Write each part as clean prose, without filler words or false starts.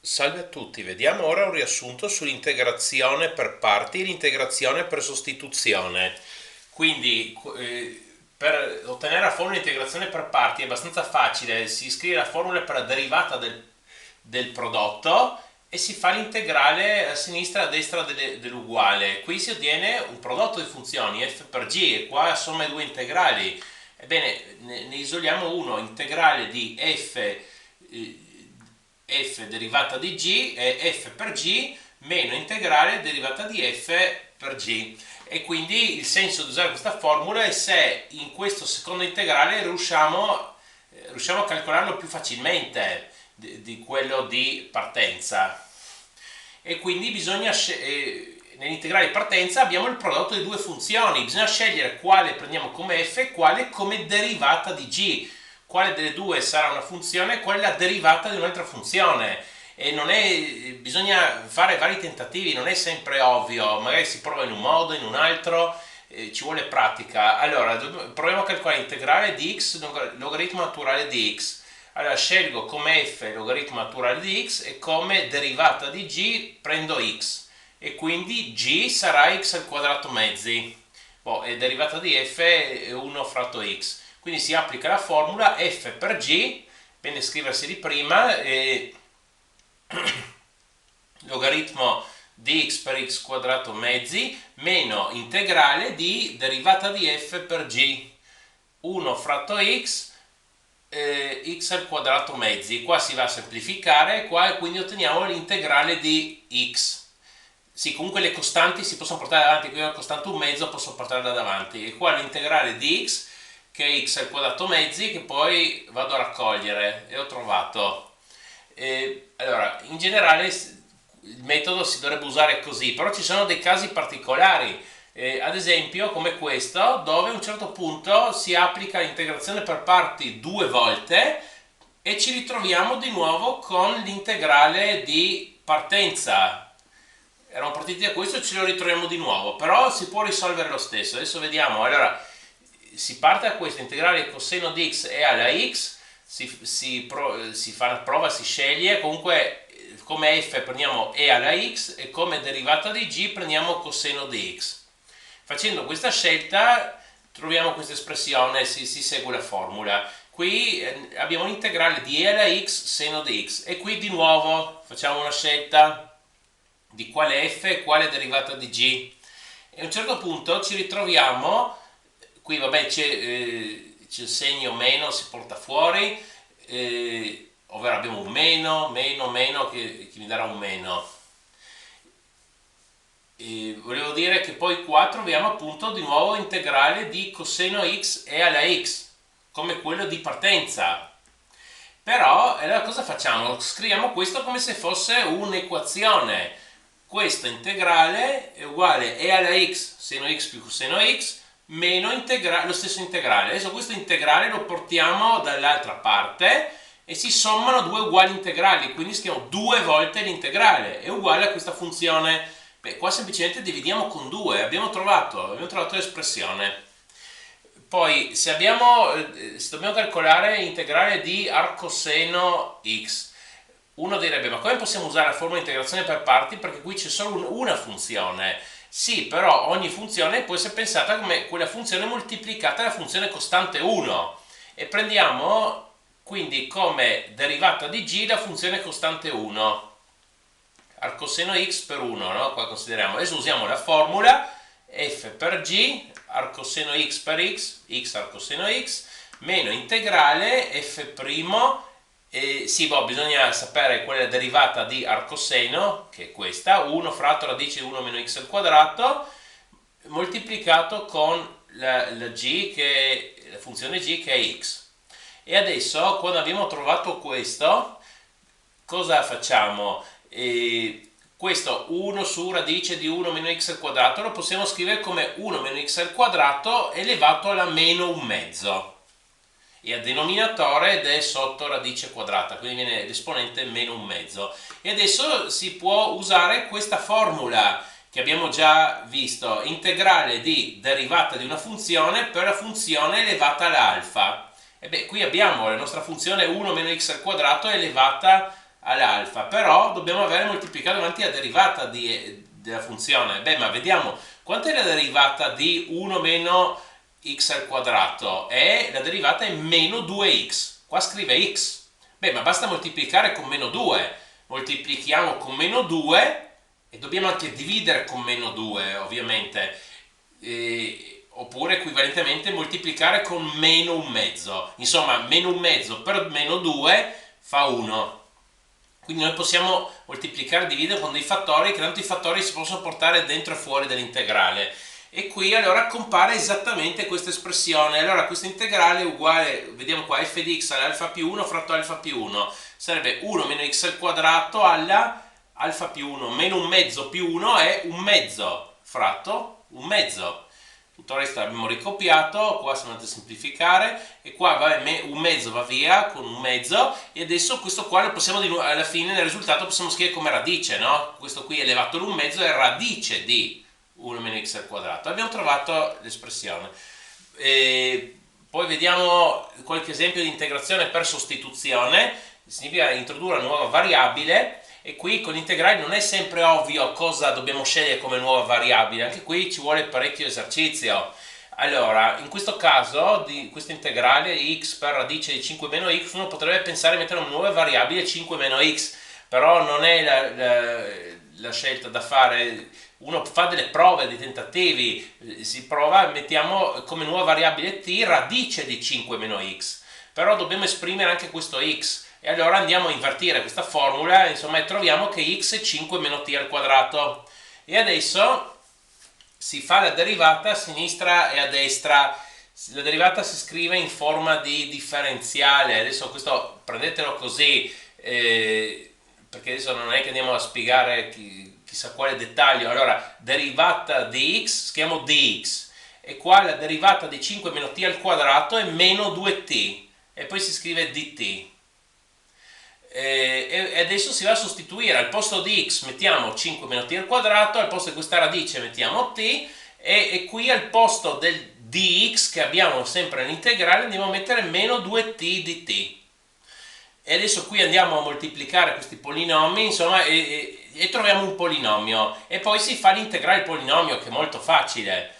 Salve a tutti, vediamo ora un riassunto sull'integrazione per parti e l'integrazione per sostituzione. Quindi, per ottenere la formula di integrazione per parti è abbastanza facile, si scrive la formula per la derivata del prodotto e si fa l'integrale a sinistra e a destra dell'uguale. Qui si ottiene un prodotto di funzioni f per g e qua somma i due integrali. Ebbene, ne isoliamo uno, integrale di f derivata di g è f per g meno integrale derivata di f per g, e quindi il senso di usare questa formula è se in questo secondo integrale riusciamo a calcolarlo più facilmente di quello di partenza, e quindi nell'integrale di partenza abbiamo il prodotto di due funzioni, bisogna scegliere quale prendiamo come f e quale come derivata di g, quale delle due sarà una funzione e qual è la derivata di un'altra funzione. E non è, bisogna fare vari tentativi, non è sempre ovvio, magari si prova in un modo, in un altro, ci vuole pratica. Allora, proviamo a calcolare l'integrale di x logaritmo naturale di x. Allora scelgo come f logaritmo naturale di x e come derivata di g prendo x, e quindi g sarà x al quadrato mezzi, e derivata di f è 1 fratto x. Quindi si applica la formula f per g, bene scriversi di prima, logaritmo di x per x quadrato mezzi meno integrale di derivata di f per g, 1 fratto x, x al quadrato mezzi. Qua si va a semplificare qua e quindi otteniamo l'integrale di x. Sì, comunque le costanti si possono portare avanti, qui ho la costante un mezzo, posso portarla davanti, e qua l'integrale di x che è x al quadrato mezzi, che poi vado a raccogliere, e ho trovato. Allora, in generale il metodo si dovrebbe usare così, però ci sono dei casi particolari, ad esempio come questo, dove a un certo punto si applica l'integrazione per parti due volte e ci ritroviamo di nuovo con l'integrale di partenza. Eravamo partiti da questo e ce lo ritroviamo di nuovo, però si può risolvere lo stesso. Adesso vediamo. Allora, si parte da questo, integrale coseno di x è alla x, si fa la prova, si sceglie, comunque come f prendiamo e alla x e come derivata di g prendiamo coseno di x. Facendo questa scelta troviamo questa espressione, si segue la formula. Qui abbiamo l'integrale di e alla x seno di x, e qui di nuovo facciamo una scelta di quale f e quale derivata di g, e a un certo punto ci ritroviamo. Qui vabbè c'è il segno meno, si porta fuori, ovvero abbiamo un meno, meno, meno che mi darà un meno. Volevo dire che poi qua troviamo appunto di nuovo integrale di coseno x e alla x, come quello di partenza. Però allora cosa facciamo? Scriviamo questo come se fosse un'equazione. Questo integrale è uguale e alla x seno x più coseno x meno lo stesso integrale. Adesso questo integrale lo portiamo dall'altra parte e si sommano due uguali integrali, quindi scriviamo due volte l'integrale, è uguale a questa funzione. Beh, qua semplicemente dividiamo con 2, abbiamo trovato l'espressione. Poi se dobbiamo calcolare l'integrale di arcoseno x, uno direbbe: ma come possiamo usare la formula di integrazione per parti, perché qui c'è solo una funzione? Sì, però ogni funzione può essere pensata come quella funzione moltiplicata dalla funzione costante 1, e prendiamo quindi come derivata di g la funzione costante 1, arcoseno x per 1, no? Qua consideriamo, adesso usiamo la formula f per g, arcoseno x per x, x arcoseno x, meno integrale f', sì, bisogna sapere qual è la derivata di arcoseno, che è questa, 1 fratto radice di 1 meno x al quadrato, moltiplicato con la funzione g che è x. E adesso, quando abbiamo trovato questo, cosa facciamo? Questo 1 su radice di 1 meno x al quadrato lo possiamo scrivere come 1 meno x al quadrato elevato alla meno un mezzo, e al denominatore ed è sotto radice quadrata, quindi viene l'esponente meno un mezzo. E adesso si può usare questa formula che abbiamo già visto, integrale di derivata di una funzione per la funzione elevata all'alfa. E beh, qui abbiamo la nostra funzione 1 meno x al quadrato elevata all'alfa, però dobbiamo avere moltiplicato davanti la derivata della funzione. Beh, ma vediamo, quanto è la derivata di 1 meno x al quadrato? La derivata è meno 2x, qua scrive x. Beh, ma basta moltiplicare con meno 2, moltiplichiamo con meno 2 e dobbiamo anche dividere con meno 2, ovviamente. Oppure equivalentemente moltiplicare con meno un mezzo. Insomma, meno un mezzo per meno 2 fa 1. Quindi noi possiamo moltiplicare e dividere con dei fattori, che tanto i fattori si possono portare dentro e fuori dell'integrale. E qui allora compare esattamente questa espressione. Allora questo integrale è uguale, vediamo qua, f di x all'alfa più 1 fratto alfa più 1 sarebbe 1 meno x al quadrato alla alfa più 1 meno un mezzo più 1 è un mezzo fratto un mezzo. Tutto il resto l'abbiamo ricopiato, qua siamo andati a semplificare e qua un mezzo va via con un mezzo e adesso questo qua lo possiamo alla fine nel risultato possiamo scrivere come radice, no? Questo qui elevato ad un mezzo è radice di 1 meno x al quadrato. Abbiamo trovato l'espressione. Poi vediamo qualche esempio di integrazione per sostituzione. Significa introdurre una nuova variabile. E qui con gli integrali non è sempre ovvio cosa dobbiamo scegliere come nuova variabile, anche qui ci vuole parecchio esercizio. Allora, in questo caso, di questo integrale x per radice di 5 meno x, uno potrebbe pensare di mettere una nuova variabile 5 meno x, però non è la scelta da fare. Uno fa delle prove, dei tentativi, si prova, mettiamo come nuova variabile t radice di 5 meno x, però dobbiamo esprimere anche questo x. E allora andiamo a invertire questa formula, insomma, e troviamo che x è 5 meno t al quadrato. E adesso si fa la derivata a sinistra e a destra. La derivata si scrive in forma di differenziale. Adesso questo prendetelo così, perché adesso non è che andiamo a spiegare chissà quale dettaglio. Allora, derivata di x, scriviamo dx. E qua la derivata di 5 meno t al quadrato è meno 2t. E poi si scrive dt. E adesso si va a sostituire, al posto di x mettiamo 5 meno t al quadrato, al posto di questa radice mettiamo t e qui al posto del dx che abbiamo sempre nell'integrale andiamo a mettere meno 2t dt. E adesso qui andiamo a moltiplicare questi polinomi, insomma, e troviamo un polinomio e poi si fa l'integrale del polinomio, che è molto facile.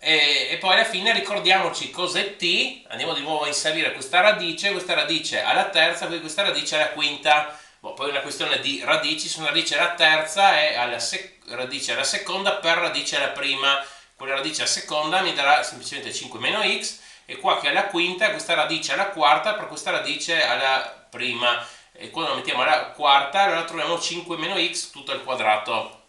E poi alla fine ricordiamoci cos'è t, andiamo di nuovo a inserire questa radice alla terza, quindi questa radice alla quinta. Poi è una questione di radici, su una radice alla terza e radice alla seconda per radice alla prima. Quella radice alla seconda mi darà semplicemente 5 meno x e qua che è alla quinta questa radice alla quarta per questa radice alla prima. E quando lo mettiamo alla quarta allora troviamo 5 meno x tutto al quadrato.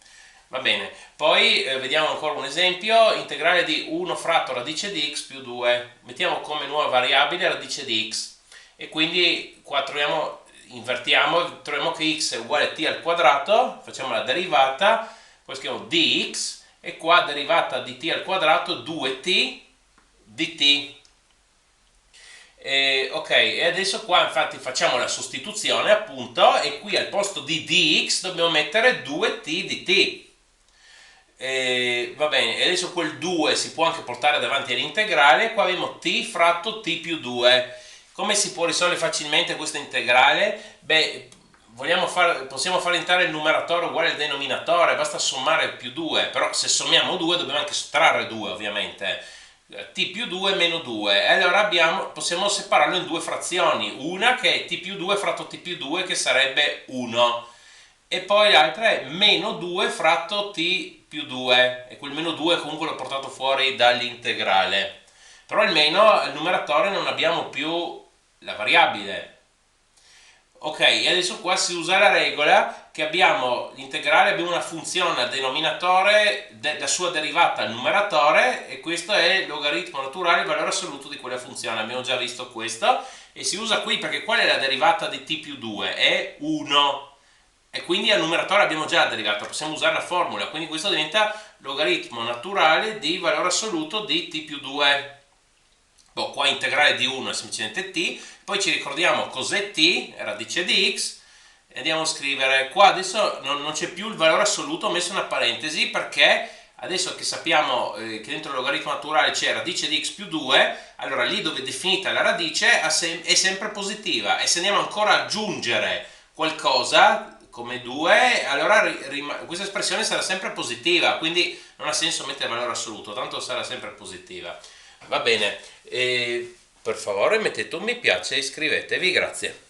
Va bene, poi vediamo ancora un esempio, integrale di 1 fratto radice di x più 2. Mettiamo come nuova variabile radice di x e quindi qua invertiamo, troviamo che x è uguale a t al quadrato, facciamo la derivata, poi scriviamo dx e qua derivata di t al quadrato 2t dt. Ok, e adesso qua infatti facciamo la sostituzione appunto e qui al posto di dx dobbiamo mettere 2t dt. Va bene, e adesso quel 2 si può anche portare davanti all'integrale, qua abbiamo t fratto t più 2. Come si può risolvere facilmente questo integrale? Beh, possiamo far entrare il numeratore uguale al denominatore, basta sommare più 2, però se sommiamo 2 dobbiamo anche sottrarre 2 ovviamente. T più 2 meno 2, e allora possiamo separarlo in due frazioni, una che è t più 2 fratto t più 2 che sarebbe 1 e poi l'altra è meno 2 fratto t più 2 e quel meno 2 comunque l'ho portato fuori dall'integrale, però almeno al numeratore non abbiamo più la variabile. Ok, e adesso qua si usa la regola che abbiamo l'integrale, abbiamo una funzione al denominatore, la sua derivata al numeratore e questo è il logaritmo naturale, il valore assoluto di quella funzione, abbiamo già visto questo e si usa qui perché qual è la derivata di t più 2? È 1 e quindi al numeratore abbiamo già la derivata, possiamo usare la formula, quindi questo diventa logaritmo naturale di valore assoluto di t più 2. Qua integrale di 1 è semplicemente t, poi ci ricordiamo cos'è t, radice di x, e andiamo a scrivere, qua adesso non c'è più il valore assoluto, ho messo una parentesi perché adesso che sappiamo che dentro il logaritmo naturale c'è radice di x più 2, allora lì dove è definita la radice è sempre positiva e se andiamo ancora ad aggiungere qualcosa come 2, allora questa espressione sarà sempre positiva, quindi non ha senso mettere valore assoluto, tanto sarà sempre positiva. Va bene, per favore mettete un mi piace e iscrivetevi, grazie.